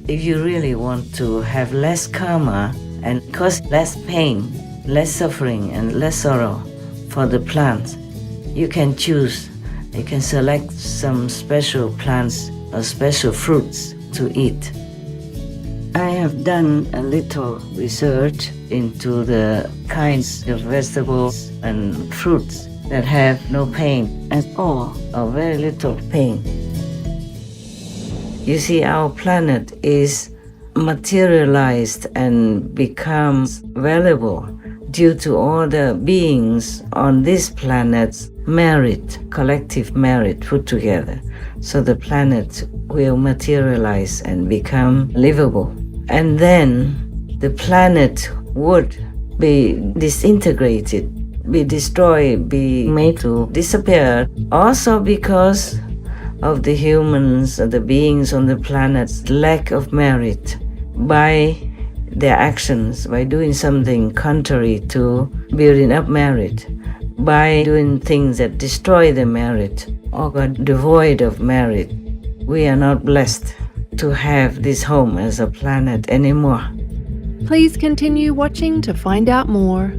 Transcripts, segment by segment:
If you really want to have less karma and cause less pain, less suffering and less sorrow for the plants, you can choose, you can select some special plants or special fruits to eat. I have done a little research into the kinds of vegetables and fruits that have no pain at all or very little pain. You see, our planet is materialized and becomes valuable due to all the beings on this planet's merit, collective merit put together. So the planet will materialize and become livable. And then the planet would be disintegrated, be destroyed, be made to disappear, also because of the humans, the beings on the planet's lack of merit by their actions, by doing something contrary to building up merit, by doing things that destroy the merit or are devoid of merit. We are not blessed to have this home as a planet anymore. Please continue watching to find out more.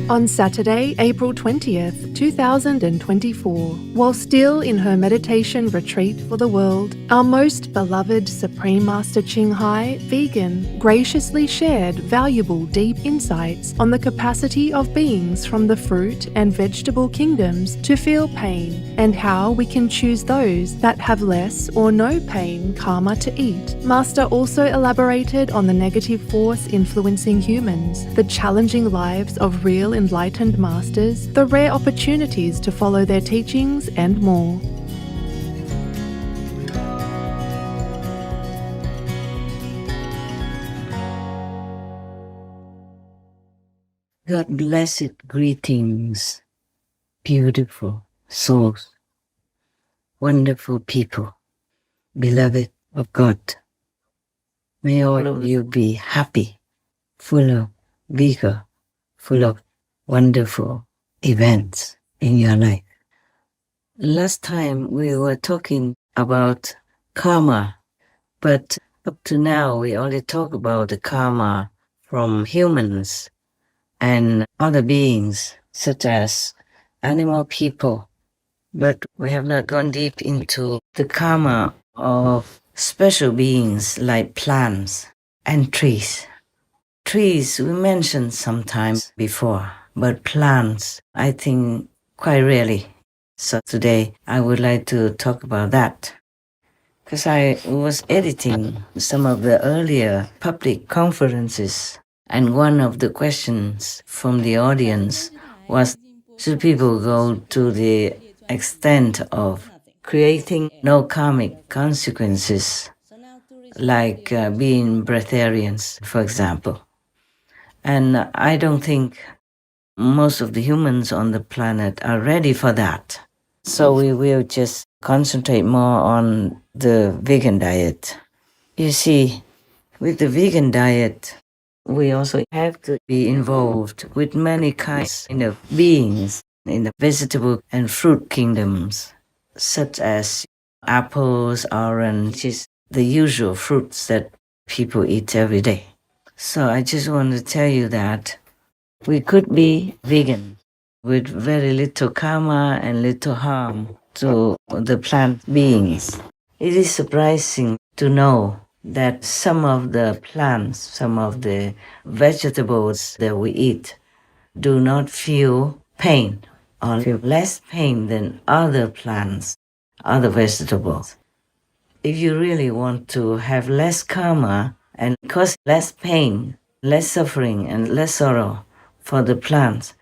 On Saturday, April 20th, 2024, while still in her meditation retreat for the world, our most beloved Supreme Master Ching Hai, vegan, graciously shared valuable deep insights on the capacity of beings from the fruit and vegetable kingdoms to feel pain and how we can choose those that have less or no pain karma to eat. Master also elaborated on the negative force influencing humans, the challenging lives of real enlightened masters, the rare opportunities to follow their teachings, and more. God blessed greetings, beautiful souls, wonderful people, beloved of God. May all of you be happy, full of vigor, full of wonderful events in your life. Last time we were talking about karma, but up to now we only talk about the karma from humans and other beings such as animal people. But we have not gone deep into the karma of special beings like plants and trees. Trees we mentioned sometimes before, but plants, I think, quite rarely. So today I would like to talk about that. Because I was editing some of the earlier public conferences, and one of the questions from the audience was, should people go to the extent of creating no karmic consequences, like being breatharians, for example? And I don't think most of the humans on the planet are ready for that. So we will just concentrate more on the vegan diet. You see, with the vegan diet, we also have to be involved with many kinds of beings in the vegetable and fruit kingdoms, such as apples, oranges, the usual fruits that people eat every day. So I just want to tell you that we could be vegan with very little karma and little harm to the plant beings. It is surprising to know that some of the plants, some of the vegetables that we eat do not feel pain or feel less pain than other plants, other vegetables. If you really want to have less karma and cause less pain, less suffering and less sorrow for the plants,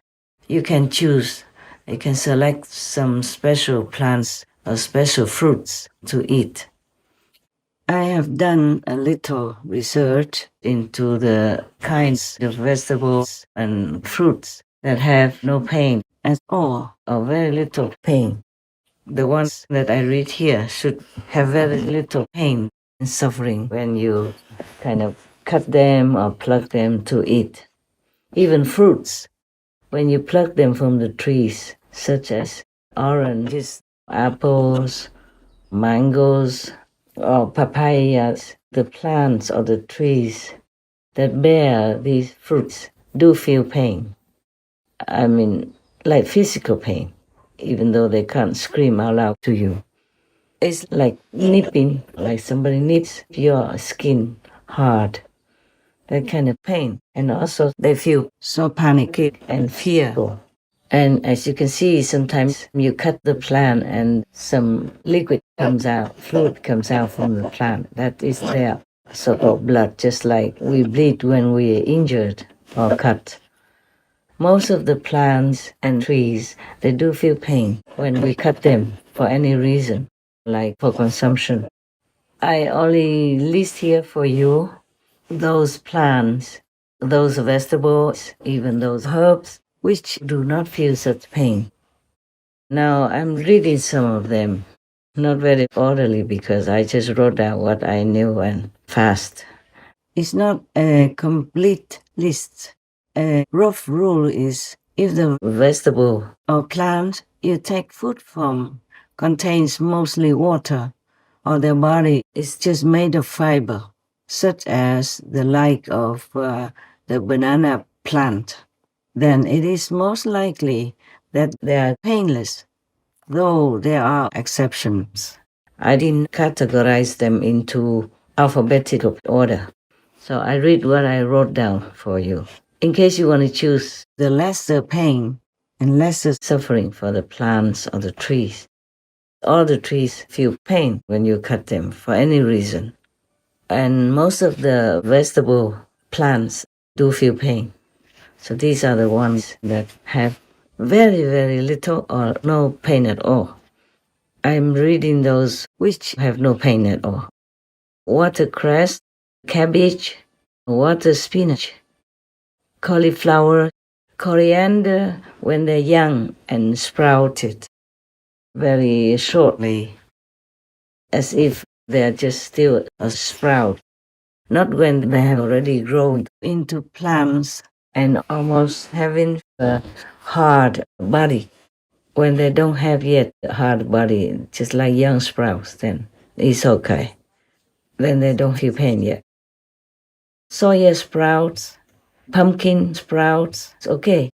you can choose, you can select some special plants or special fruits to eat. I have done a little research into the kinds of vegetables and fruits that have no pain at all or very little pain. The ones that I read here should have very little pain and suffering when you kind of cut them or pluck them to eat. Even fruits, when you pluck them from the trees, such as oranges, apples, mangoes, or papayas, the plants or the trees that bear these fruits do feel pain. I mean, like physical pain, even though they can't scream out loud to you. It's like nipping, like somebody nips your skin hard. That kind of pain. And also they feel so panicky and fearful. And as you can see, sometimes you cut the plant and some liquid comes out, fluid comes out from the plant. That is their so-called blood, just like we bleed when we're injured or cut. Most of the plants and trees, they do feel pain when we cut them for any reason, like for consumption. I only list here for you those plants, those vegetables, even those herbs, which do not feel such pain. Now I'm reading some of them, not very orderly because I just wrote down what I knew and fast. It's not a complete list. A rough rule is if the vegetable or plant you take food from contains mostly water, or their body is just made of fiber, such as the like of the banana plant, then it is most likely that they are painless, though there are exceptions. I didn't categorize them into alphabetical order, so I read what I wrote down for you. In case you want to choose the lesser pain and lesser suffering for the plants or the trees. All the trees feel pain when you cut them for any reason. And most of the vegetable plants do feel pain. So these are the ones that have very, very little or no pain at all. I'm reading those which have no pain at all. Watercress, cabbage, water spinach, cauliflower, coriander when they're young and sprouted very shortly, as if they're just still a sprout, not when they have already grown into plants and almost having a hard body. When they don't have yet a hard body, just like young sprouts, then it's okay. Then they don't feel pain yet. Soya sprouts, pumpkin sprouts, it's okay.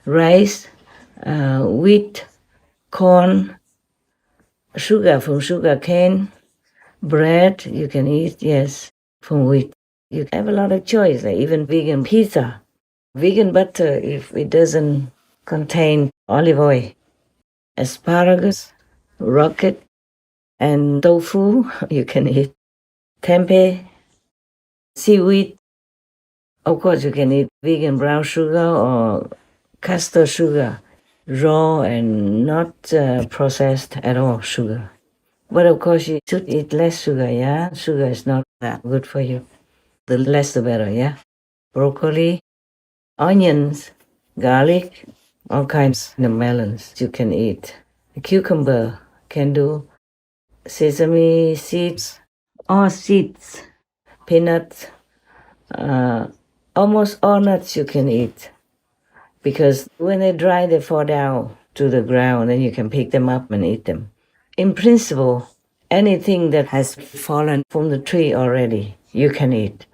Rice, wheat, corn, sugar from sugar cane, bread you can eat, yes, from wheat. You have a lot of choice, like even vegan pizza, vegan butter if it doesn't contain olive oil, asparagus, rocket, and tofu you can eat, tempeh, seaweed. Of course, you can eat vegan brown sugar or castor sugar, raw and not processed at all sugar. But of course, you should eat less sugar, yeah? Sugar is not that good for you. The less the better, yeah? Broccoli, onions, garlic, all kinds of melons you can eat. Cucumber can do. Sesame seeds, all seeds, peanuts, almost all nuts you can eat. Because when they dry, they fall down to the ground, and you can pick them up and eat them. In principle, anything that has fallen from the tree already, you can eat.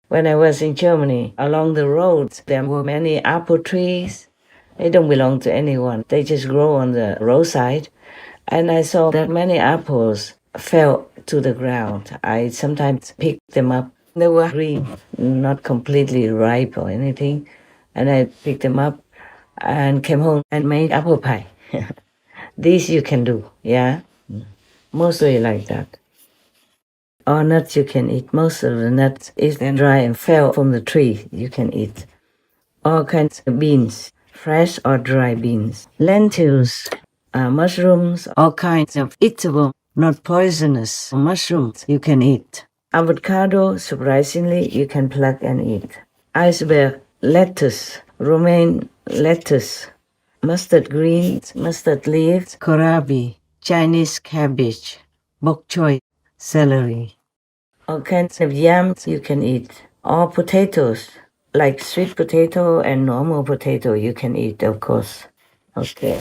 When I was in Germany, along the roads, there were many apple trees. They don't belong to anyone. They just grow on the roadside. And I saw that many apples fell to the ground. I sometimes picked them up. They were green, not completely ripe or anything. And I picked them up and came home and made apple pie. This you can do, yeah? Mostly like that. All nuts you can eat. Most of the nuts is then dry and fell from the tree you can eat. All kinds of beans, fresh or dry beans. Lentils, mushrooms, all kinds of eatable, not poisonous mushrooms you can eat. Avocado, surprisingly, you can pluck and eat. Iceberg, lettuce, romaine lettuce, mustard greens, mustard leaves, kohlrabi, Chinese cabbage, bok choy, celery. All kinds of yams you can eat. All potatoes, Like sweet potato and normal potato you can eat, of course. Okay.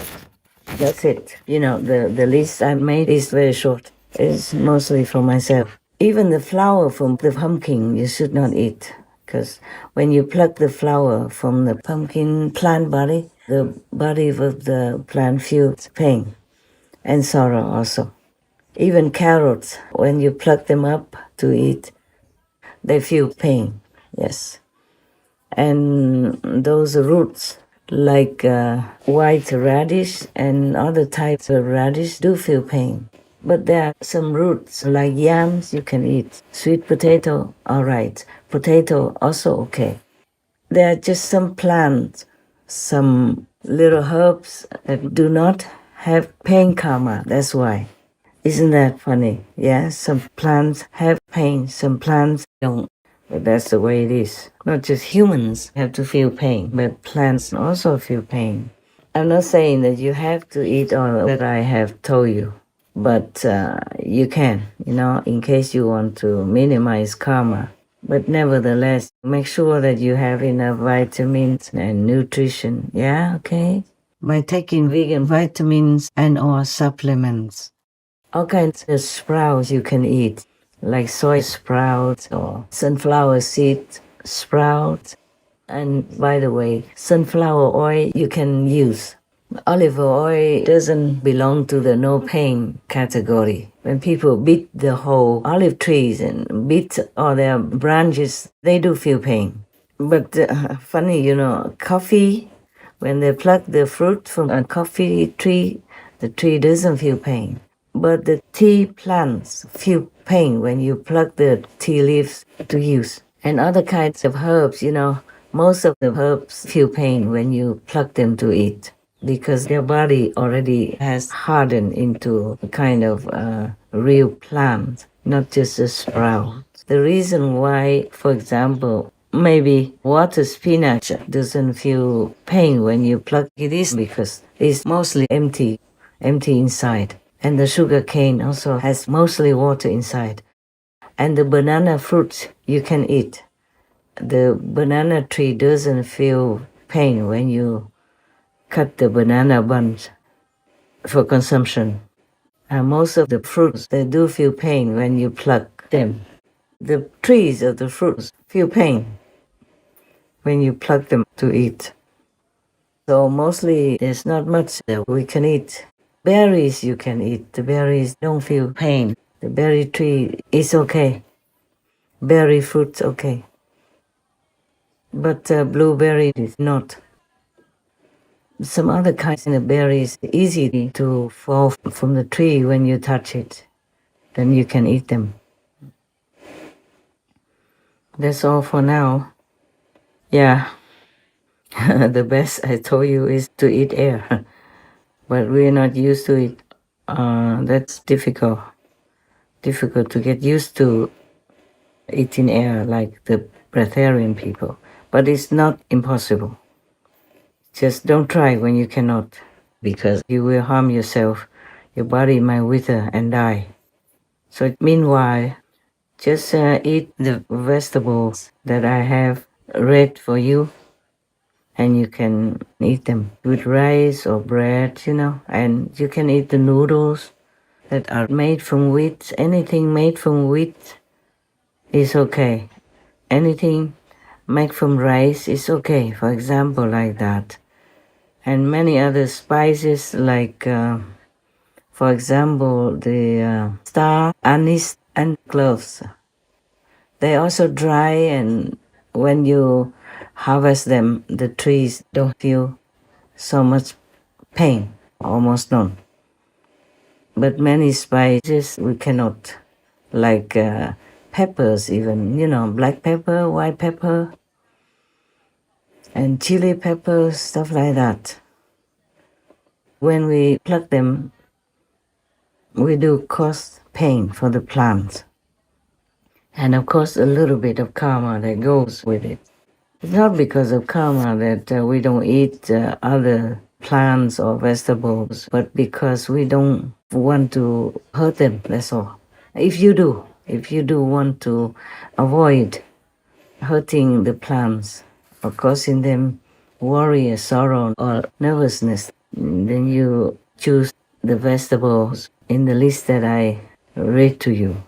That's it. The list I made is very short. It's mostly for myself. Even the flower from the pumpkin you should not eat, because when you pluck the flower from the pumpkin plant body, the body of the plant feels pain and sorrow also. Even carrots, when you pluck them up to eat, they feel pain, yes. And those roots, like white radish and other types of radish, do feel pain. But there are some roots, like yams, you can eat. Sweet potato, all right. Potato, also okay. There are just some plants, some little herbs that do not have pain karma, that's why. Isn't that funny? Yeah, some plants have pain, some plants don't. But that's the way it is. Not just humans have to feel pain, but plants also feel pain. I'm not saying that you have to eat all that I have told you, but you can, in case you want to minimize karma. But nevertheless, make sure that you have enough vitamins and nutrition. Yeah, okay? By taking vegan vitamins and or supplements. All kinds of sprouts you can eat, like soy sprouts or sunflower seed sprouts. And by the way, sunflower oil you can use. Olive oil doesn't belong to the no pain category. When people beat the whole olive trees and beat all their branches, they do feel pain. But funny, coffee, when they pluck the fruit from a coffee tree, the tree doesn't feel pain. But the tea plants feel pain when you pluck the tea leaves to use. And other kinds of herbs, most of the herbs feel pain when you pluck them to eat, because their body already has hardened into a kind of real plant, not just a sprout. The reason why, for example, maybe water spinach doesn't feel pain when you pluck it is because it's mostly empty inside. And the sugar cane also has mostly water inside. And the banana fruits you can eat. The banana tree doesn't feel pain when you cut the banana bunch for consumption. And most of the fruits, they do feel pain when you pluck them. The trees of the fruits feel pain when you pluck them to eat. So mostly there's not much that we can eat. Berries you can eat. The berries don't feel pain. The berry tree is okay. Berry fruit's okay. But blueberry is not. Some other kinds of berries easy to fall from the tree when you touch it. Then you can eat them. That's all for now. Yeah. The best I told you is to eat air. But we're not used to it. That's difficult. Difficult to get used to eating air like the breatharian people. But it's not impossible. Just don't try when you cannot, because you will harm yourself. Your body might wither and die. So meanwhile, just eat the vegetables that I have read for you, and you can eat them with rice or bread, and you can eat the noodles that are made from wheat. Anything made from wheat is okay. Anything made from rice is okay, for example, like that. And many other spices like, for example, the star anise and cloves. They also dry, and when you harvest them, the trees don't feel so much pain, almost none. But many spices we cannot, like peppers even, black pepper, white pepper, and chili pepper, stuff like that. When we pluck them, we do cause pain for the plants. And of course, a little bit of karma that goes with it. It's not because of karma that we don't eat other plants or vegetables, but because we don't want to hurt them, that's all. If you do want to avoid hurting the plants, or causing them worry or sorrow or nervousness, then you choose the vegetables in the list that I read to you.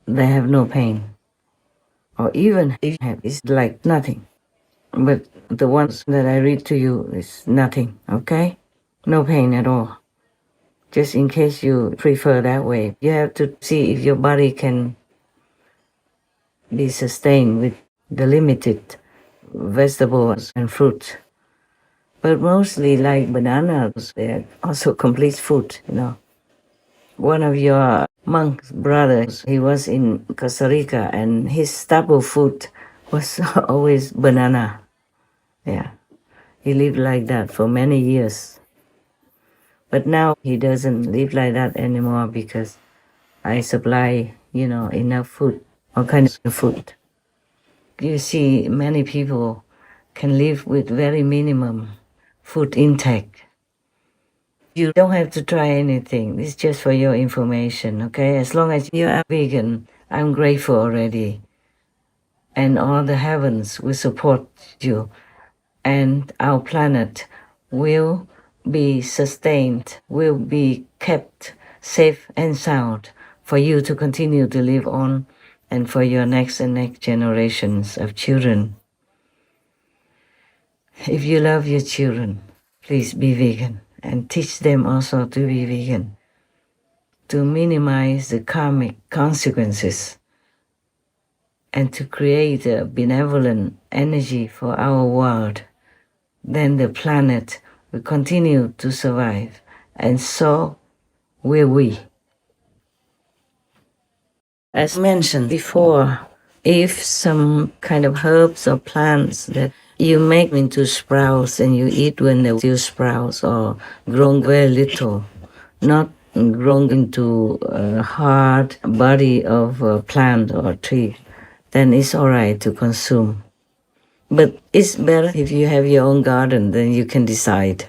They have no pain. Or even if you have, it's like nothing. But the ones that I read to you is nothing, okay? No pain at all. Just in case you prefer that way, you have to see if your body can be sustained with the limited vegetables and fruits. But mostly like bananas, they're also complete food, you know. One of your monk's brothers, he was in Costa Rica and his staple food was always banana. Yeah, he lived like that for many years. But now he doesn't live like that anymore because I supply, enough food, all kinds of food. You see, many people can live with very minimum food intake. You don't have to try anything. It's just for your information, okay? As long as you are vegan, I'm grateful already. And all the heavens will support you. And our planet will be sustained, will be kept safe and sound for you to continue to live on and for your next and next generations of children. If you love your children, please be vegan and teach them also to be vegan, to minimize the karmic consequences and to create a benevolent energy for our world. Then the planet will continue to survive, and so will we. As mentioned before, if some kind of herbs or plants that you make into sprouts and you eat when they're still sprouts or grown very little, not grown into a hard body of a plant or tree, then it's all right to consume. But it's better if you have your own garden, then you can decide.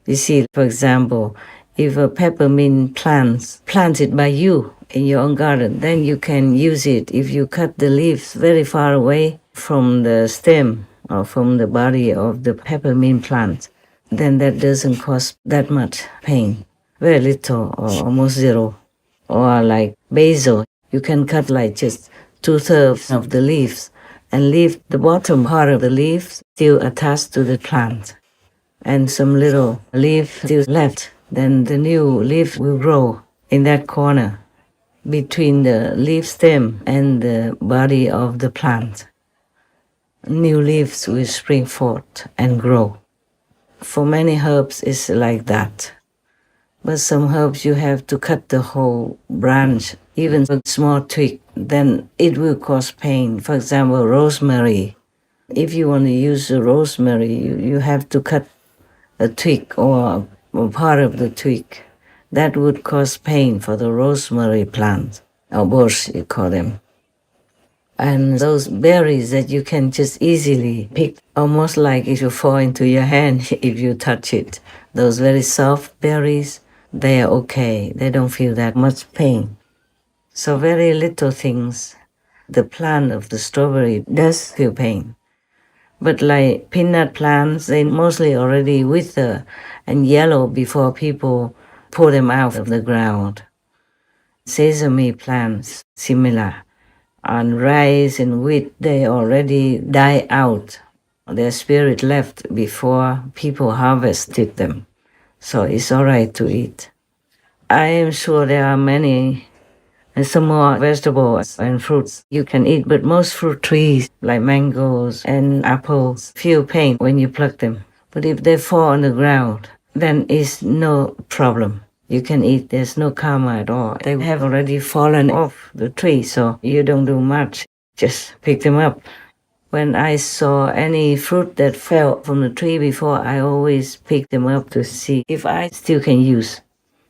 You see, for example, if a peppermint planted by you in your own garden, then you can use it if you cut the leaves very far away from the stem or from the body of the peppermint plant. Then that doesn't cause that much pain, very little or almost zero. Or like basil, you can cut like just 2/3 of the leaves and leave the bottom part of the leaves still attached to the plant. And some little leaf still left, then the new leaf will grow in that corner between the leaf stem and the body of the plant. New leaves will spring forth and grow. For many herbs, it's like that. But some herbs you have to cut the whole branch, even a small twig, then it will cause pain. For example, rosemary. If you want to use the rosemary, you have to cut a twig or part of the twig. That would cause pain for the rosemary plant, or bush, you call them. And those berries that you can just easily pick, almost like it will fall into your hand if you touch it. Those very soft berries, they are okay. They don't feel that much pain. So very little things. The plant of the strawberry does feel pain. But like peanut plants, they mostly already wither and yellow before people pull them out of the ground. Sesame plants, similar. And rice and wheat, they already die out. Their spirit left before people harvested them. So it's all right to eat. I am sure there are many and some more vegetables and fruits you can eat, but most fruit trees like mangoes and apples feel pain when you pluck them. But if they fall on the ground, then it's no problem. You can eat, there's no karma at all. They have already fallen off the tree, so you don't do much. Just pick them up. When I saw any fruit that fell from the tree before, I always pick them up to see if I still can use.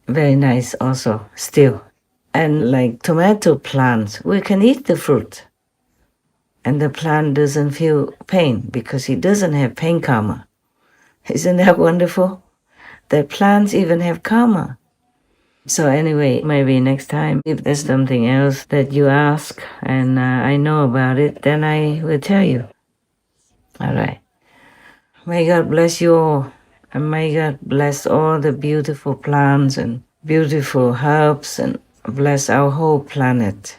Very nice also, still. And like tomato plants, we can eat the fruit. And the plant doesn't feel pain because it doesn't have pain karma. Isn't that wonderful? That plants even have karma. So anyway, maybe next time, if there's something else that you ask and I know about it, then I will tell you. All right. May God bless you all. And may God bless all the beautiful plants and beautiful herbs and bless our whole planet.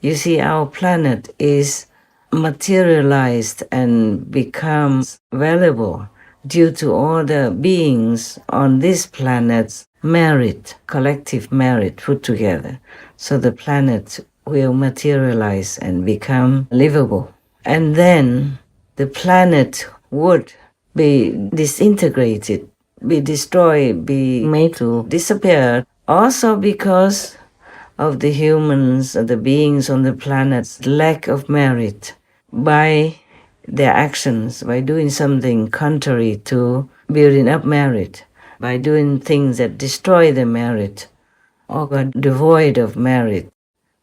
You see, our planet is materialized and becomes valuable due to all the beings on this planet's merit, collective merit put together. So the planet will materialize and become livable. And then the planet would be disintegrated, be destroyed, be made to disappear, also because of the humans, the beings on the planet's lack of merit by their actions, by doing something contrary to building up merit, by doing things that destroy the merit or are devoid of merit.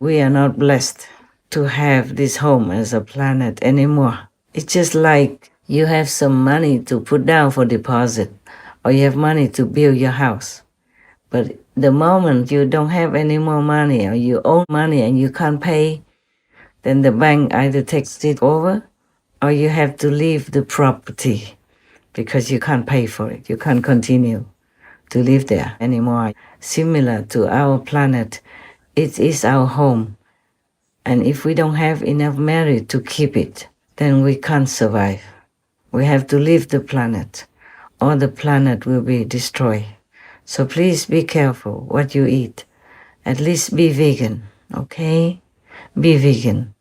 We are not blessed to have this home as a planet anymore. It's just like you have some money to put down for deposit, or you have money to build your house. But the moment you don't have any more money or you owe money and you can't pay, then the bank either takes it over or you have to leave the property because you can't pay for it. You can't continue to live there anymore. Similar to our planet, it is our home. And if we don't have enough merit to keep it, then we can't survive. We have to leave the planet or the planet will be destroyed. So please be careful what you eat. At least be vegan, okay? Be vegan.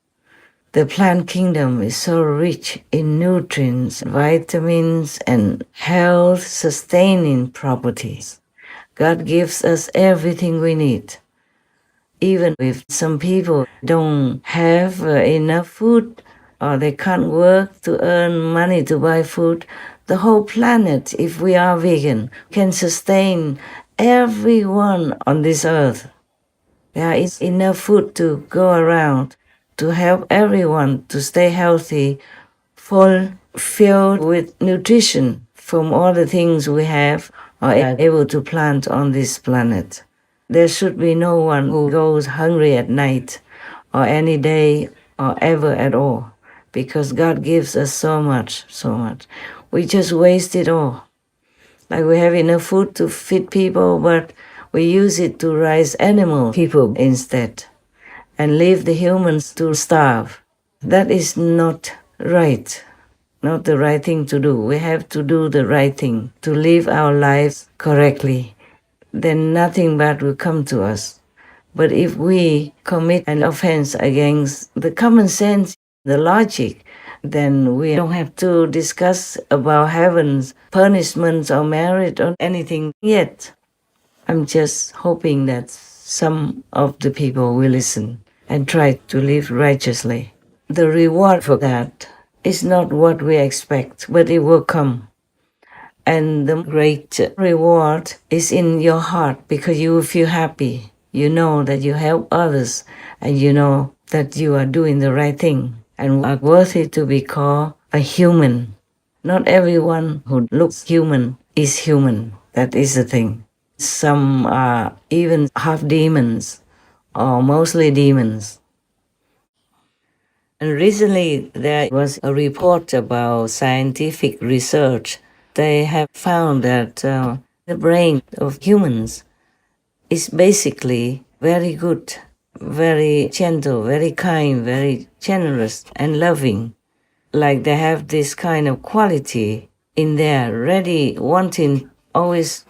The plant kingdom is so rich in nutrients, vitamins, and health-sustaining properties. God gives us everything we need. Even if some people don't have enough food or they can't work to earn money to buy food, the whole planet, if we are vegan, can sustain everyone on this earth. There is enough food to go around to help everyone to stay healthy, full, filled with nutrition from all the things we have or are able to plant on this planet. There should be no one who goes hungry at night or any day or ever at all, because God gives us so much, so much. We just waste it all. Like we have enough food to feed people, but we use it to raise animal people instead and leave the humans to starve. That is not right, not the right thing to do. We have to do the right thing, to live our lives correctly. Then nothing bad will come to us. But if we commit an offense against the common sense, the logic, then we don't have to discuss about heaven's punishments or merit or anything yet. I'm just hoping that some of the people will listen and try to live righteously. The reward for that is not what we expect, but it will come. And the great reward is in your heart because you will feel happy. You know that you help others and you know that you are doing the right thing and are worthy to be called a human. Not everyone who looks human is human. That is the thing. Some are even half demons or mostly demons. And recently there was a report about scientific research. They have found that the brain of humans is basically very good, very gentle, very kind, very generous and loving. Like they have this kind of quality in there, ready, wanting, always.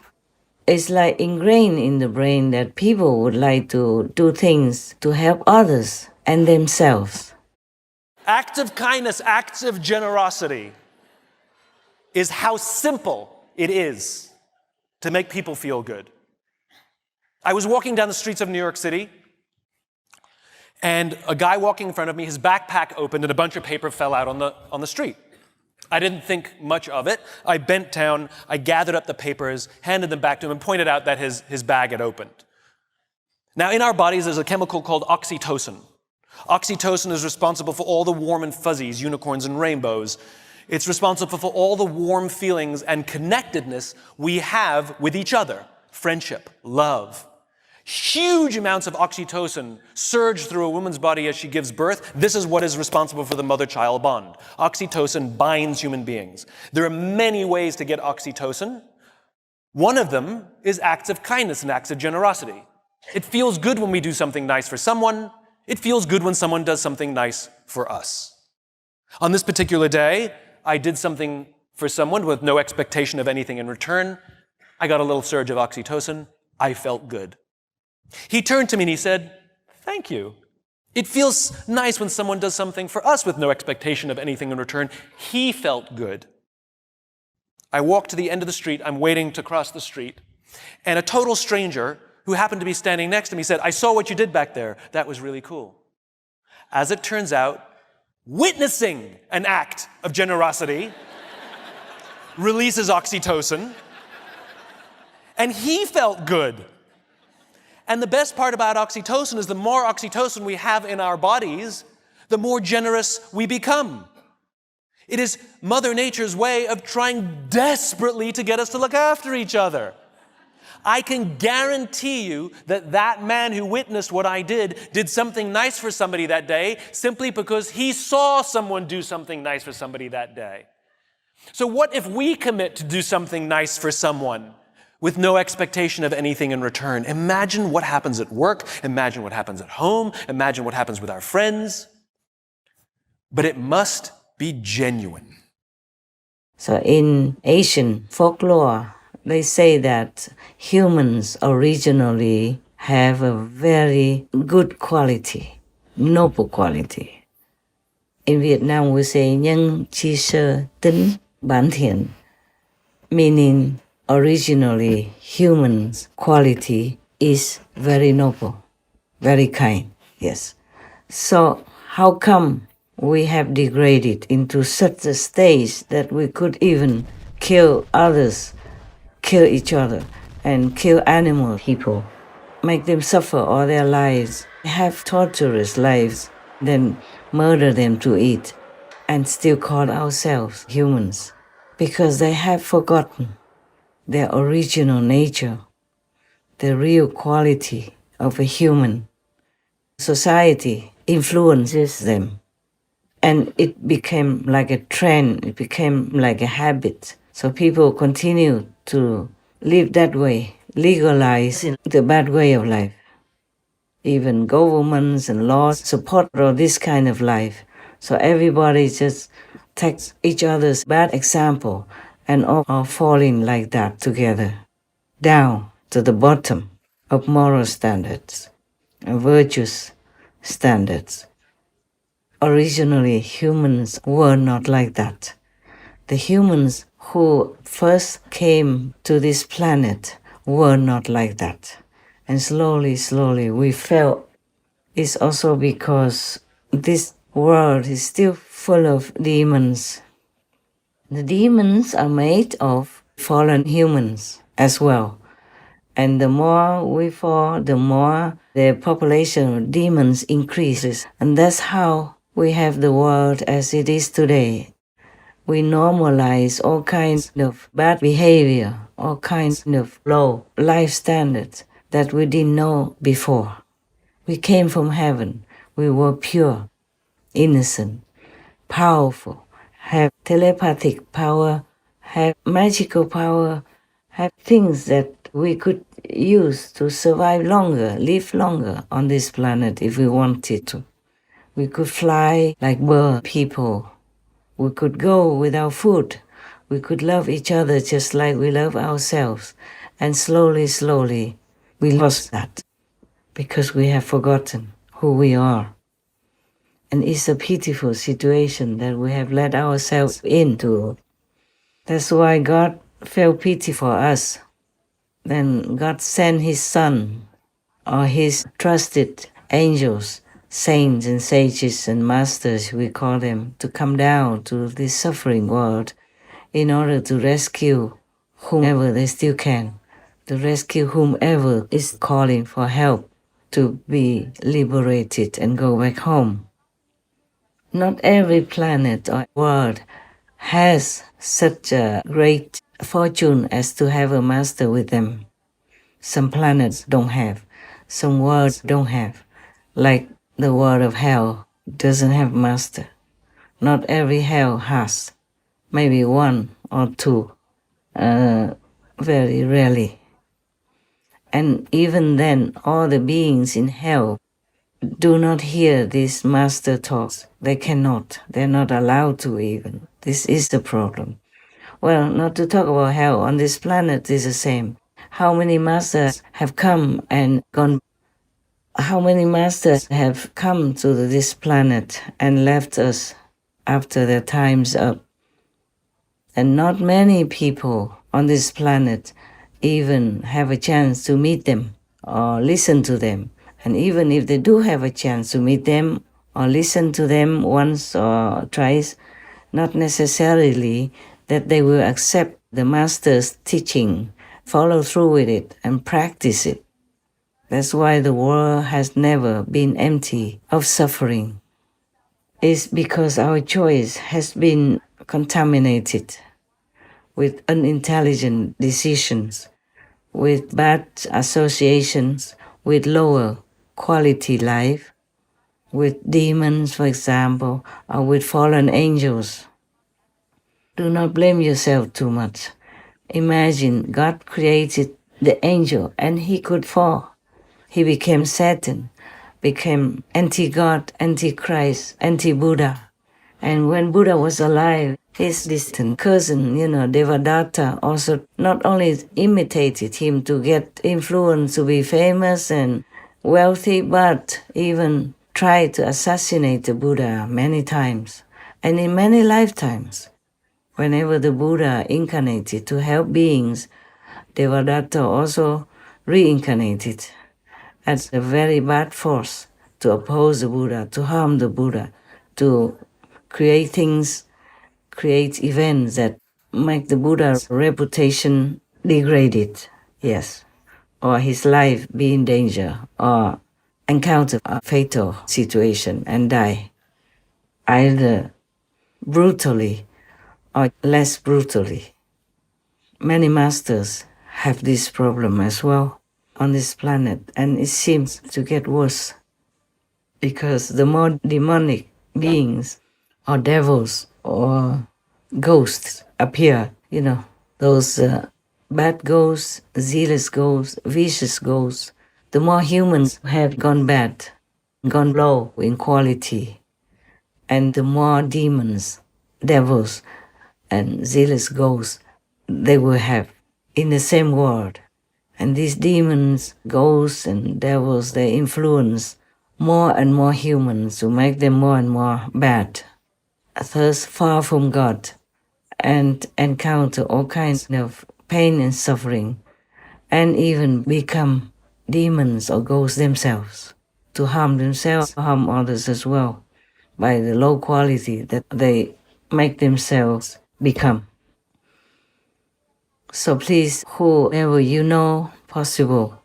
It's like ingrained in the brain that people would like to do things to help others and themselves. Acts of kindness, acts of generosity is how simple it is to make people feel good. I was walking down the streets of New York City, and a guy walking in front of me, his backpack opened and a bunch of paper fell out on the street. I didn't think much of it. I bent down, I gathered up the papers, handed them back to him, and pointed out that his bag had opened. Now, in our bodies, there's a chemical called oxytocin. Oxytocin is responsible for all the warm and fuzzies, unicorns and rainbows. It's responsible for all the warm feelings and connectedness we have with each other. Friendship, love. Huge amounts of oxytocin surge through a woman's body as she gives birth. This is what is responsible for the mother-child bond. Oxytocin binds human beings. There are many ways to get oxytocin. One of them is acts of kindness and acts of generosity. It feels good when we do something nice for someone. It feels good when someone does something nice for us. On this particular day, I did something for someone with no expectation of anything in return. I got a little surge of oxytocin. I felt good. He turned to me and he said, "Thank you." It feels nice when someone does something for us with no expectation of anything in return. He felt good. I walked to the end of the street. I'm waiting to cross the street. And a total stranger who happened to be standing next to me said, "I saw what you did back there. That was really cool." As it turns out, witnessing an act of generosity releases oxytocin, and he felt good. And the best part about oxytocin is the more oxytocin we have in our bodies, the more generous we become. It is Mother Nature's way of trying desperately to get us to look after each other. I can guarantee you that that man who witnessed what I did something nice for somebody that day simply because he saw someone do something nice for somebody that day. So what if we commit to do something nice for someone with no expectation of anything in return? Imagine what happens at work. Imagine what happens at home. Imagine what happens with our friends. But it must be genuine. So in Asian folklore, they say that humans originally have a very good quality, noble quality. In Vietnam, we say nhân chi sơ tính bản thiện, meaning originally humans' quality is very noble, very kind, yes. So how come we have degraded into such a stage that we could even kill others, kill each other, and kill animal people, make them suffer all their lives, have torturous lives, then murder them to eat, and still call ourselves humans? Because they have forgotten their original nature, the real quality of a human. Society influences them. And it became like a trend, it became like a habit. So people continue to live that way, legalize the bad way of life. Even governments and laws support all this kind of life. So everybody just takes each other's bad example and all are falling like that together, down to the bottom of moral standards and virtuous standards. Originally, humans were not like that. The humans who first came to this planet were not like that. And slowly, slowly we fell. It's also because this world is still full of demons. The demons are made of fallen humans as well. And the more we fall, the more the population of demons increases. And that's how we have the world as it is today. We normalize all kinds of bad behavior, all kinds of low life standards that we didn't know before. We came from heaven. We were pure, innocent, powerful, have telepathic power, have magical power, have things that we could use to survive longer, live longer on this planet if we wanted to. We could fly like bird people. We could go without food. We could love each other just like we love ourselves. And slowly, slowly, we lost that because we have forgotten who we are. And it's a pitiful situation that we have let ourselves into. That's why God felt pity for us. Then God sent His Son, or His trusted angels, saints and sages and masters, we call them, to come down to this suffering world in order to rescue whomever they still can, to rescue whomever is calling for help to be liberated and go back home. Not every planet or world has such a great fortune as to have a master with them. Some planets don't have. some words don't have, like the word of hell doesn't have master. Not every hell has, maybe one or two, very rarely. And even then, all the beings in hell do not hear these master talks. They cannot. They're not allowed to even. This is the problem. Well, not to talk about hell, on this planet is the same. How many masters have come and gone? How many masters have come to this planet and left us after their time's up? And not many people on this planet even have a chance to meet them or listen to them. And even if they do have a chance to meet them or listen to them once or twice, not necessarily that they will accept the master's teaching, follow through with it, and practice it. That's why the world has never been empty of suffering. It's because our choice has been contaminated with unintelligent decisions, with bad associations, with lower quality life, with demons, for example, or with fallen angels. Do not blame yourself too much. Imagine God created the angel and he could fall. He became Satan, became anti-God, anti-Christ, anti-Buddha. And when Buddha was alive, his distant cousin, Devadatta, also not only imitated him to get influence to be famous and wealthy, but even tried to assassinate the Buddha many times and in many lifetimes. Whenever the Buddha incarnated to help beings, Devadatta also reincarnated as a very bad force to oppose the Buddha, to harm the Buddha, to create events that make the Buddha's reputation degraded, yes, or his life be in danger, or encounter a fatal situation and die, either brutally or less brutally. Many masters have this problem as well on this planet, and it seems to get worse because the more demonic beings or devils or ghosts appear, those bad ghosts, zealous ghosts, vicious ghosts, the more humans have gone bad, gone low in quality, and the more demons, devils, and zealous ghosts they will have in the same world. And these demons, ghosts, and devils, they influence more and more humans to make them more and more bad, thus far from God, and encounter all kinds of pain and suffering, and even become demons or ghosts themselves, to harm themselves, harm others as well, by the low quality that they make themselves become. So please, whoever you know possible,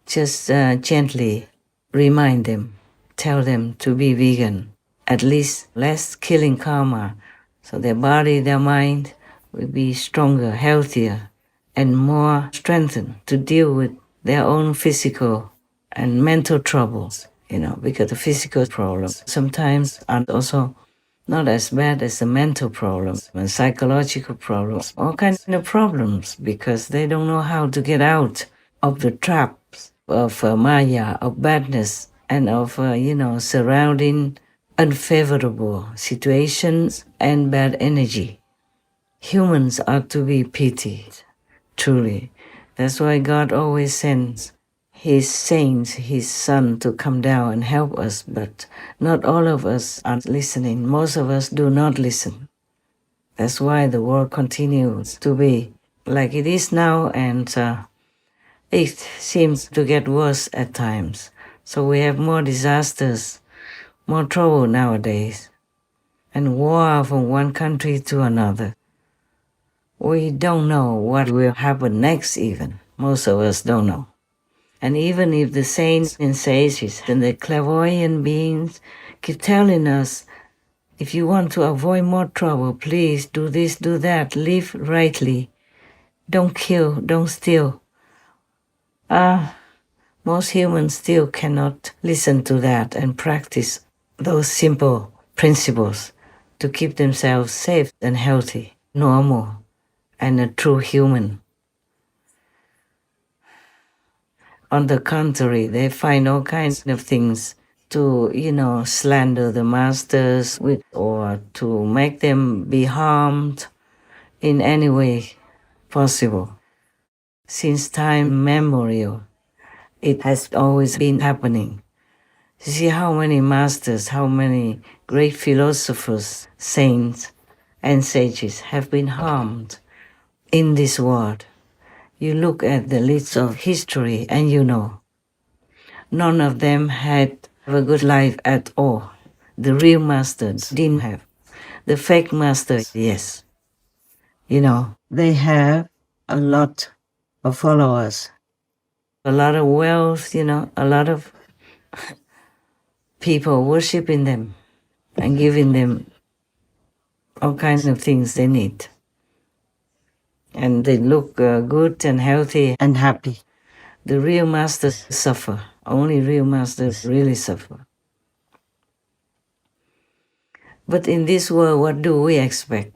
just gently remind them, tell them to be vegan, at least less killing karma, so their body, their mind will be stronger, healthier, and more strengthened to deal with their own physical and mental troubles, because the physical problems sometimes are also not as bad as the mental problems and psychological problems, all kinds of problems, because they don't know how to get out of the traps of Maya, of badness, and of, surrounding unfavorable situations and bad energy. Humans are to be pitied, truly. That's why God always sends His saints, His Son, to come down and help us, but not all of us are listening. Most of us do not listen. That's why the world continues to be like it is now, and it seems to get worse at times. So we have more disasters, more trouble nowadays, and war from one country to another. We don't know what will happen next even. Most of us don't know. And even if the saints and sages and the clairvoyant beings keep telling us, if you want to avoid more trouble, please do this, do that, live rightly, don't kill, don't steal. Most humans still cannot listen to that and practice those simple principles to keep themselves safe and healthy, normal, and a true human. On the contrary, they find all kinds of things to, slander the masters with, or to make them be harmed in any way possible. Since time immemorial, it has always been happening. You see how many masters, how many great philosophers, saints, and sages have been harmed in this world. You look at the list of history and you know, none of them had a good life at all. The real masters didn't have. The fake masters, yes. They have a lot of followers, a lot of wealth, a lot of people worshiping them and giving them all kinds of things they need. And they look good and healthy and happy. The real masters suffer. Only real masters really suffer. But in this world, what do we expect?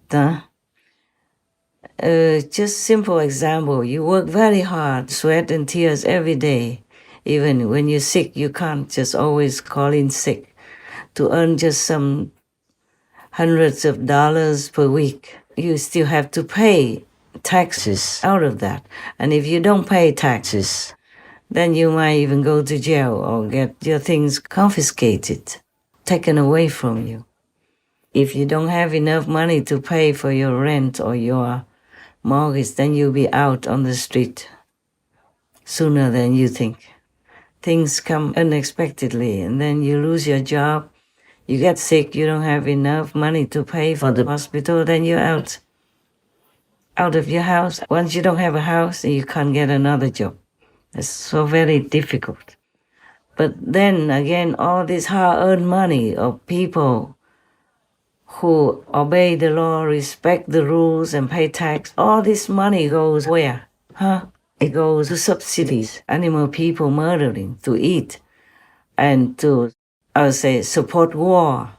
Just simple example, you work very hard, sweat and tears every day. Even when you're sick, you can't just always call in sick to earn just some hundreds of dollars per week. You still have to pay taxes out of that. And if you don't pay taxes, then you might even go to jail or get your things confiscated, taken away from you. If you don't have enough money to pay for your rent or your mortgage, then you'll be out on the street sooner than you think. Things come unexpectedly, and then you lose your job, you get sick, you don't have enough money to pay for the hospital, then you're out of your house. Once you don't have a house, you can't get another job. It's so very difficult. But then again, all this hard-earned money of people who obey the law, respect the rules, and pay tax, all this money goes where? It goes to subsidies, animal people murdering, to eat, and to, support war,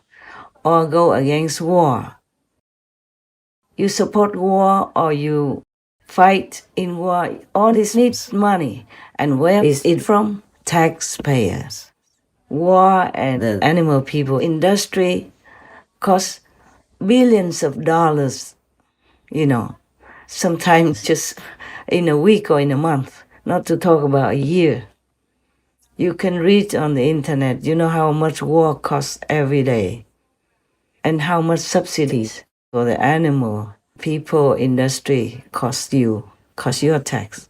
or go against war. You support war or you fight in war, all this needs money. And where is it from? Taxpayers. War and the animal people industry costs billions of dollars, sometimes just in a week or in a month, not to talk about a year. You can read on the internet, how much war costs every day and how much subsidies for the animal people industry cost your tax.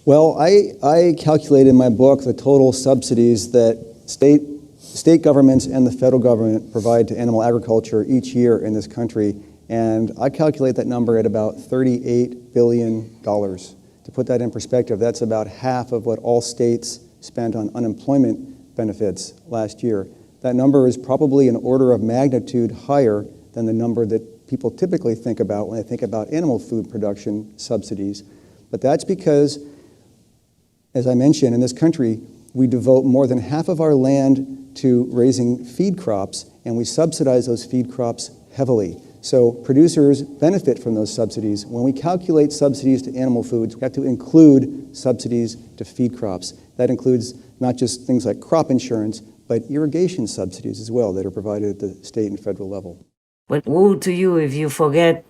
Well, I calculated in my book the total subsidies that state governments and the federal government provide to animal agriculture each year in this country, and I calculate that number at about $38 billion. To put that in perspective, that's about half of what all states spent on unemployment benefits last year. That number is probably an order of magnitude higher than the number that people typically think about when they think about animal food production subsidies. But that's because, as I mentioned, in this country, we devote more than half of our land to raising feed crops, and we subsidize those feed crops heavily. So producers benefit from those subsidies. When we calculate subsidies to animal foods, we have to include subsidies to feed crops. That includes not just things like crop insurance, but irrigation subsidies as well that are provided at the state and federal level. But woe to you if you forget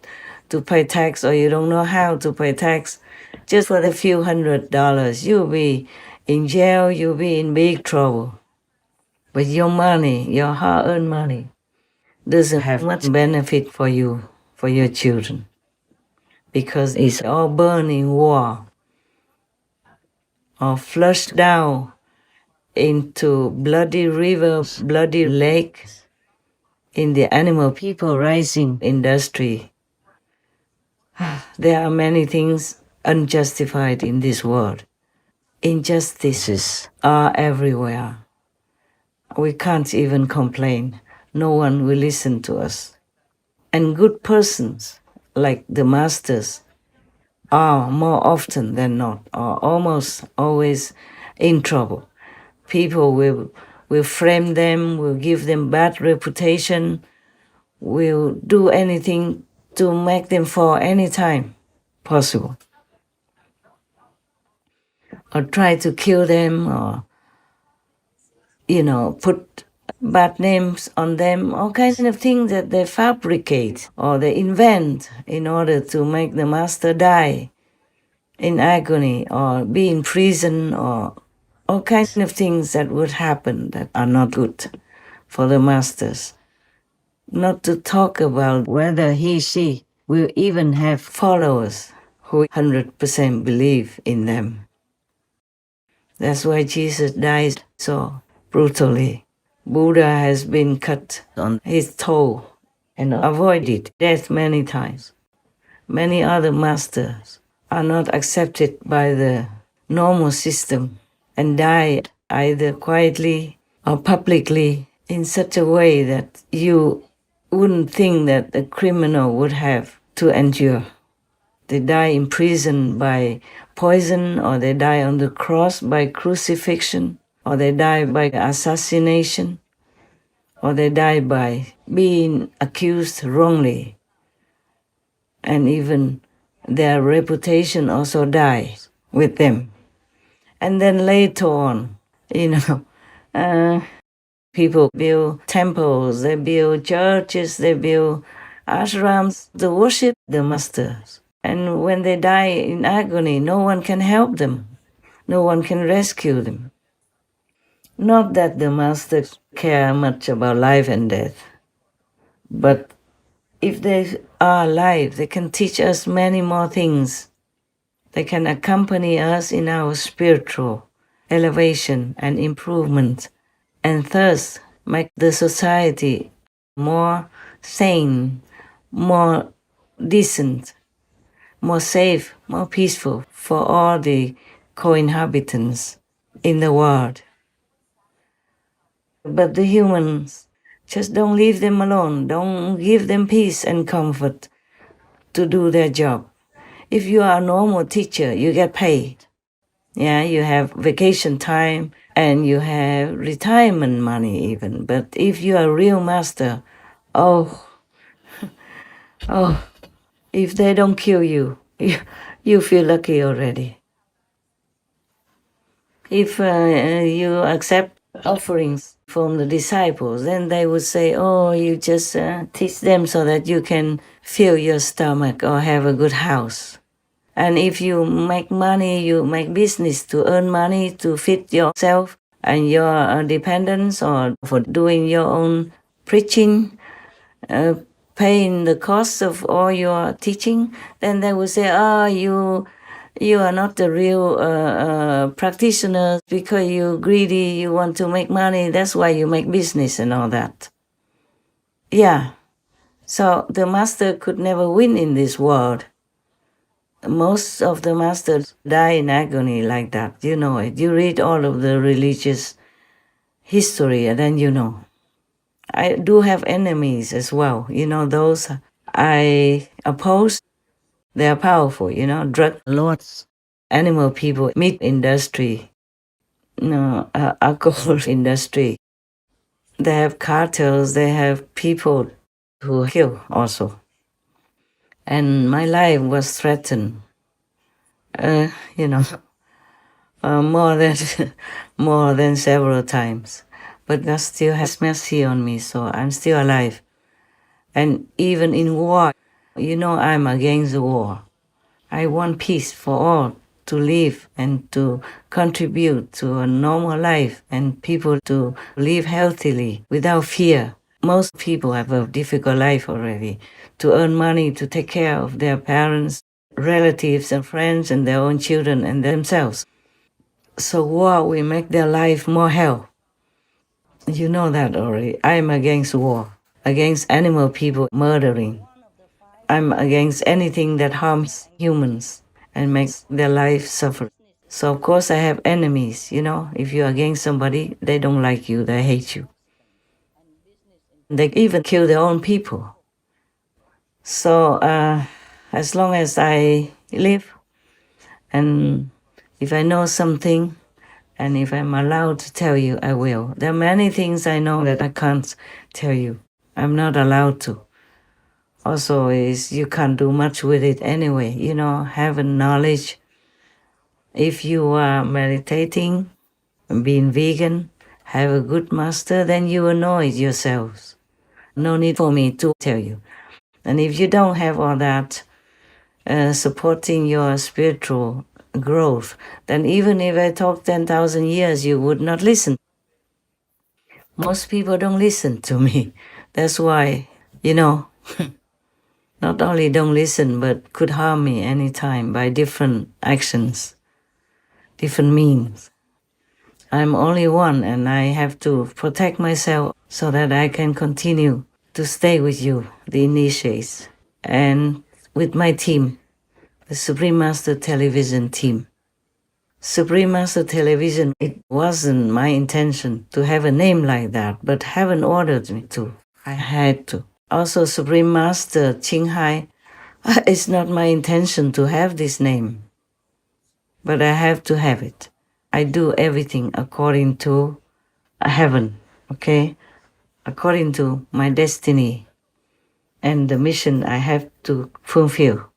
to pay tax or you don't know how to pay tax. Just for a few $100s, you'll be in jail, you'll be in big trouble. But your money, your hard-earned money, doesn't have much benefit for you, for your children, because it's all burned in war or flushed down into bloody rivers, bloody lakes in the animal people raising industry. There are many things unjustified in this world. Injustices are everywhere. We can't even complain. No one will listen to us. And good persons, like the masters, are more often than not, or almost always in trouble. People will frame them, will give them bad reputation, will do anything to make them fall any time possible. Or try to kill them, or, put bad names on them, all kinds of things that they fabricate or they invent in order to make the master die in agony or be in prison, or all kinds of things that would happen that are not good for the masters. Not to talk about whether she will even have followers who 100% believe in them. That's why Jesus died so brutally. Buddha has been cut on his toe and avoided death many times. Many other masters are not accepted by the normal system and died either quietly or publicly in such a way that you wouldn't think that a criminal would have to endure. They die in prison by poison, or they die on the cross by crucifixion, or they die by assassination, or they die by being accused wrongly. And even their reputation also dies with them. And then later on, people build temples, they build churches, they build ashrams to worship the masters. And when they die in agony, no one can help them. No one can rescue them. Not that the masters care much about life and death, but if they are alive, they can teach us many more things. They can accompany us in our spiritual elevation and improvement, and thus make the society more sane, more decent, more safe, more peaceful for all the co-inhabitants in the world. But the humans, just don't leave them alone. Don't give them peace and comfort to do their job. If you are a normal teacher, you get paid. Yeah, you have vacation time and you have retirement money even. But if you are a real master, oh, if they don't kill you, you feel lucky already. If you accept offerings from the disciples, then they would say, oh, you just teach them so that you can fill your stomach or have a good house. And if you make money, you make business to earn money to feed yourself and your dependents, or for doing your own preaching, paying the cost of all your teaching, then they will say, you are not the real practitioner because you're greedy, you want to make money, that's why you make business and all that. Yeah, so the master could never win in this world. Most of the masters die in agony like that, you know it. You read all of the religious history and then you know. I do have enemies as well, those I oppose. They are powerful, drug lords, animal people, meat industry, alcohol industry. They have cartels, they have people who kill also. And my life was threatened, more than several times. But God still has mercy on me, so I'm still alive. And even in war, I'm against the war. I want peace for all to live and to contribute to a normal life and people to live healthily without fear. Most people have a difficult life already, to earn money to take care of their parents, relatives and friends and their own children and themselves. So war will make their life more hell. You know that already. I'm against war, against animal people murdering. I'm against anything that harms humans and makes their life suffer. So of course I have enemies, If you're against somebody, they don't like you, they hate you. They even kill their own people. So as long as I live, and if I know something, And if I'm allowed to tell you, I will. There are many things I know that I can't tell you. I'm not allowed to. Also, is you can't do much with it anyway. Having knowledge. If you are meditating, being vegan, have a good master, then you will know it yourselves. No need for me to tell you. And if you don't have all that supporting your spiritual growth, then even if I talk 10,000 years, you would not listen. Most people don't listen to me. That's why, not only don't listen, but could harm me anytime by different actions, different means. I'm only one, and I have to protect myself so that I can continue to stay with you, the initiates, and with my team, the Supreme Master Television team. Supreme Master Television, it wasn't my intention to have a name like that, but heaven ordered me to. I had to. Also, Supreme Master Qinghai, it's not my intention to have this name, but I have to have it. I do everything according to heaven, okay? According to my destiny and the mission I have to fulfill.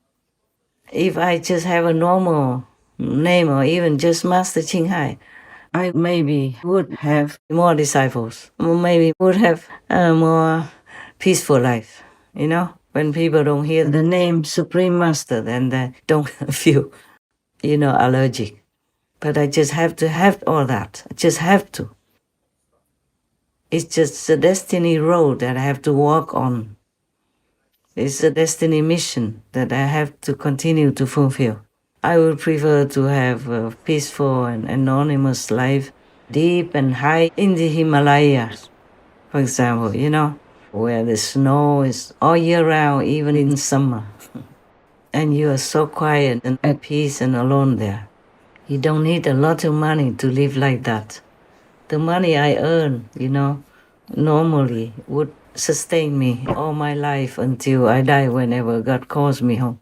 If I just have a normal name or even just Master Qinghai, I maybe would have more disciples, or maybe would have a more peaceful life, When people don't hear the name Supreme Master, then they don't feel, allergic. But I just have to have all that. I just have to. It's just a destiny road that I have to walk on. It's a destiny mission that I have to continue to fulfill. I would prefer to have a peaceful and anonymous life, deep and high in the Himalayas, for example, where the snow is all year round, even in summer. And you are so quiet and at peace and alone there. You don't need a lot of money to live like that. The money I earn, normally would sustain me all my life until I die whenever God calls me home.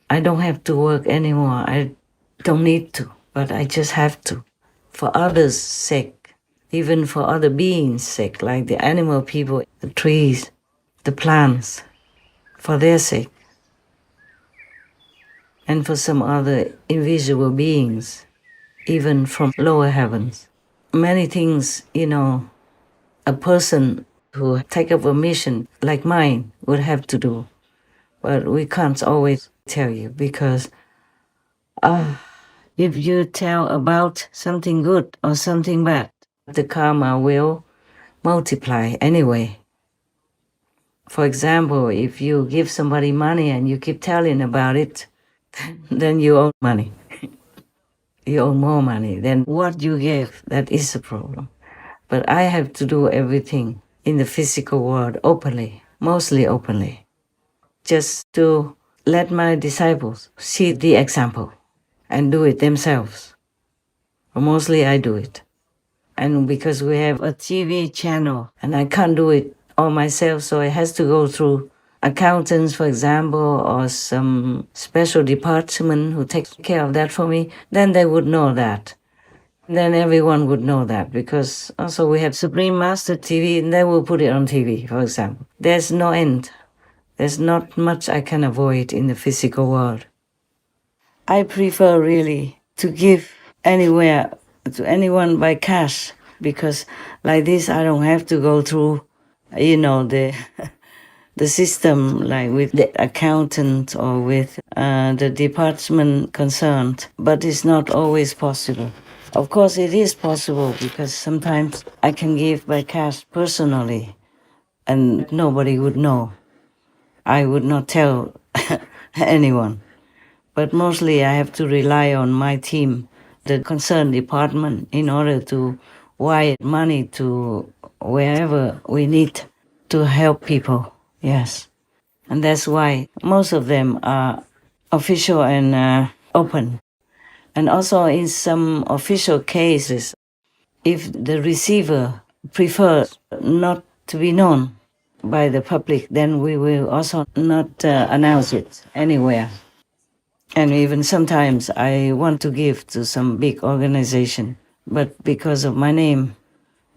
I don't have to work anymore. I don't need to, but I just have to. For others' sake, even for other beings' sake, like the animal people, the trees, the plants, for their sake. And for some other invisible beings, even from lower heavens. Many things, a person who take up a mission like mine would have to do. But we can't always tell you because if you tell about something good or something bad, the karma will multiply anyway. For example, if you give somebody money and you keep telling about it, then you owe money. You owe more money than what you gave. That is a problem. But I have to do everything in the physical world openly, mostly openly, just to let my disciples see the example and do it themselves. But mostly I do it. And because we have a TV channel and I can't do it all myself, so it has to go through accountants, for example, or some special department who takes care of that for me, then they would know that. Then everyone would know that because also we have Supreme Master TV and they will put it on TV, for example. There's no end. There's not much I can avoid in the physical world. I prefer really to give anywhere to anyone by cash because like this I don't have to go through, the system like with the accountant or with the department concerned, but it's not always possible. Of course, it is possible because sometimes I can give by cash personally and nobody would know. I would not tell anyone. But mostly I have to rely on my team, the concerned department, in order to wire money to wherever we need to help people. Yes. And that's why most of them are official and open. And also in some official cases, if the receiver prefers not to be known by the public, then we will also not announce it anywhere. And even sometimes I want to give to some big organization But because of my name,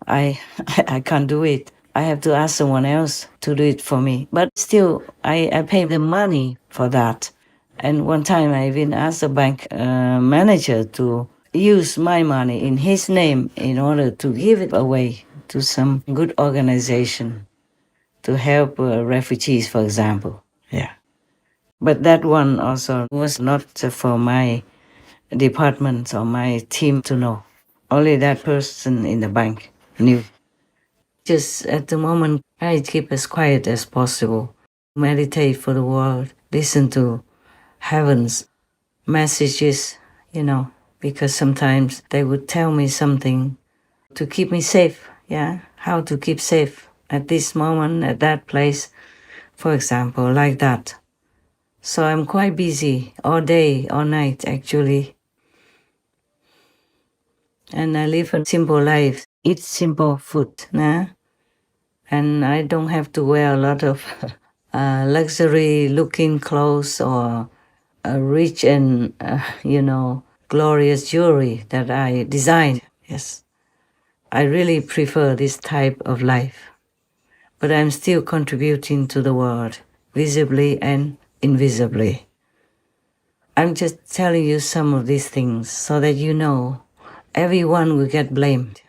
I I can't do it. I have to ask someone else to do it for me. But still, I pay the money for that. And one time I even asked the bank manager to use my money in his name in order to give it away to some good organization to help refugees, for example. Yeah. But that one also was not for my department or my team to know. Only that person in the bank knew. Just at the moment, I keep as quiet as possible. Meditate for the world, listen to heaven's messages, because sometimes they would tell me something to keep me safe, yeah? How to keep safe at this moment, at that place, for example, like that. So I'm quite busy all day, all night, actually. And I live a simple life, eat simple food, nah? And I don't have to wear a lot of luxury-looking clothes or rich and, glorious jewelry that I design. Yes, I really prefer this type of life. But I'm still contributing to the world, visibly and invisibly. I'm just telling you some of these things so that you know everyone will get blamed,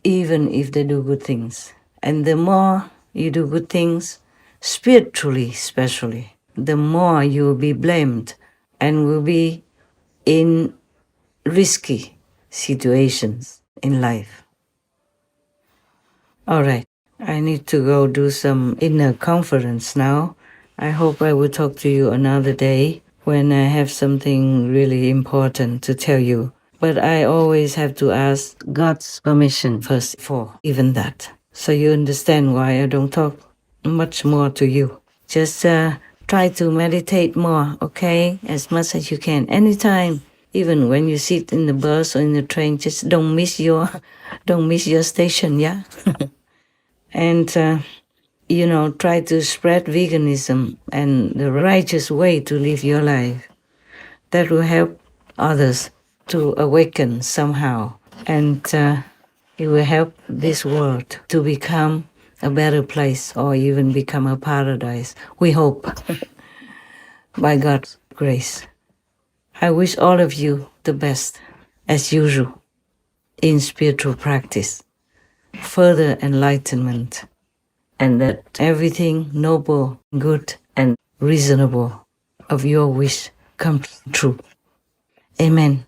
even if they do good things. And the more you do good things, spiritually especially, the more you will be blamed and will be in risky situations in life. All right, I need to go do some inner conference now. I hope I will talk to you another day when I have something really important to tell you. But I always have to ask God's permission first for even that. So you understand why I don't talk much more to you. Just try to meditate more, okay? As much as you can. Anytime, even when you sit in the bus or in the train, just don't miss your station, yeah? And, try to spread veganism and the righteous way to live your life. That will help others to awaken somehow. And it will help this world to become a better place or even become a paradise. We hope, by God's grace. I wish all of you the best, as usual, in spiritual practice, further enlightenment, and that everything noble, good, and reasonable of your wish comes true. Amen.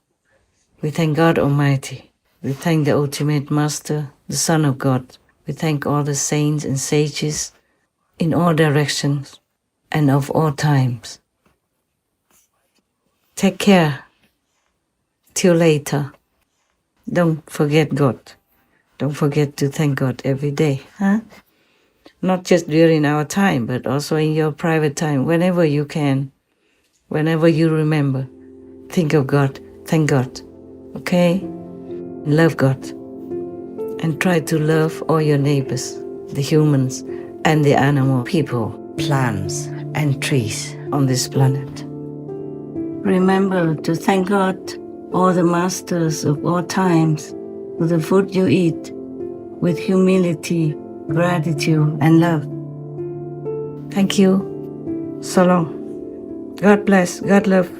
We thank God Almighty. We thank the Ultimate Master, the Son of God. We thank all the saints and sages in all directions and of all times. Take care. Till later. Don't forget God. Don't forget to thank God every day, huh? Not just during our time, but also in your private time, whenever you can, whenever you remember. Think of God, thank God, okay? Love God. And try to love all your neighbors, the humans and the animal people, plants and trees on this planet. Remember to thank God, all the masters of all times, for the food you eat, with humility, gratitude, and love. Thank you. So long. God bless. God love.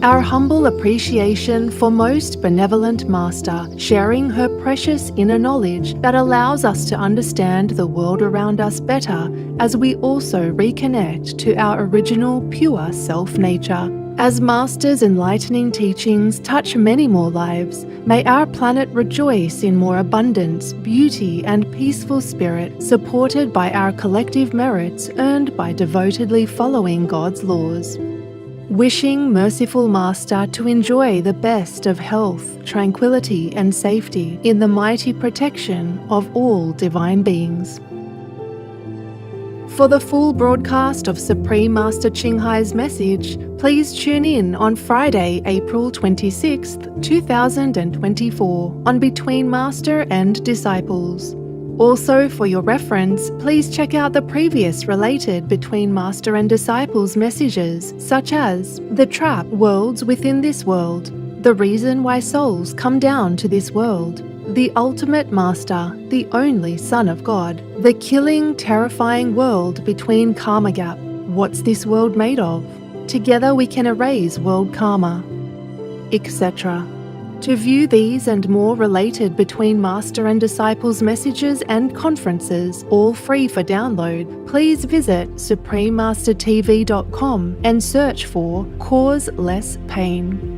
Our humble appreciation for Most Benevolent Master, sharing her precious inner knowledge that allows us to understand the world around us better as we also reconnect to our original pure self-nature. As Master's enlightening teachings touch many more lives, may our planet rejoice in more abundance, beauty, and peaceful spirit, supported by our collective merits earned by devotedly following God's laws. Wishing Merciful Master to enjoy the best of health, tranquility, and safety in the mighty protection of all divine beings. For the full broadcast of Supreme Master Ching Hai's message, please tune in on Friday, April 26th, 2024 on Between Master and Disciples. Also, for your reference, please check out the previous related Between Master and Disciples messages, such as The Trap Worlds Within This World, The reason why souls come down to this world. The ultimate master, the only Son of God. The killing, terrifying world between karma gap. What's this world made of? Together we can erase world karma, etc. To view these and more related between Master and Disciples messages and conferences, all free for download, please visit suprememastertv.com and search for Cause Less Pain.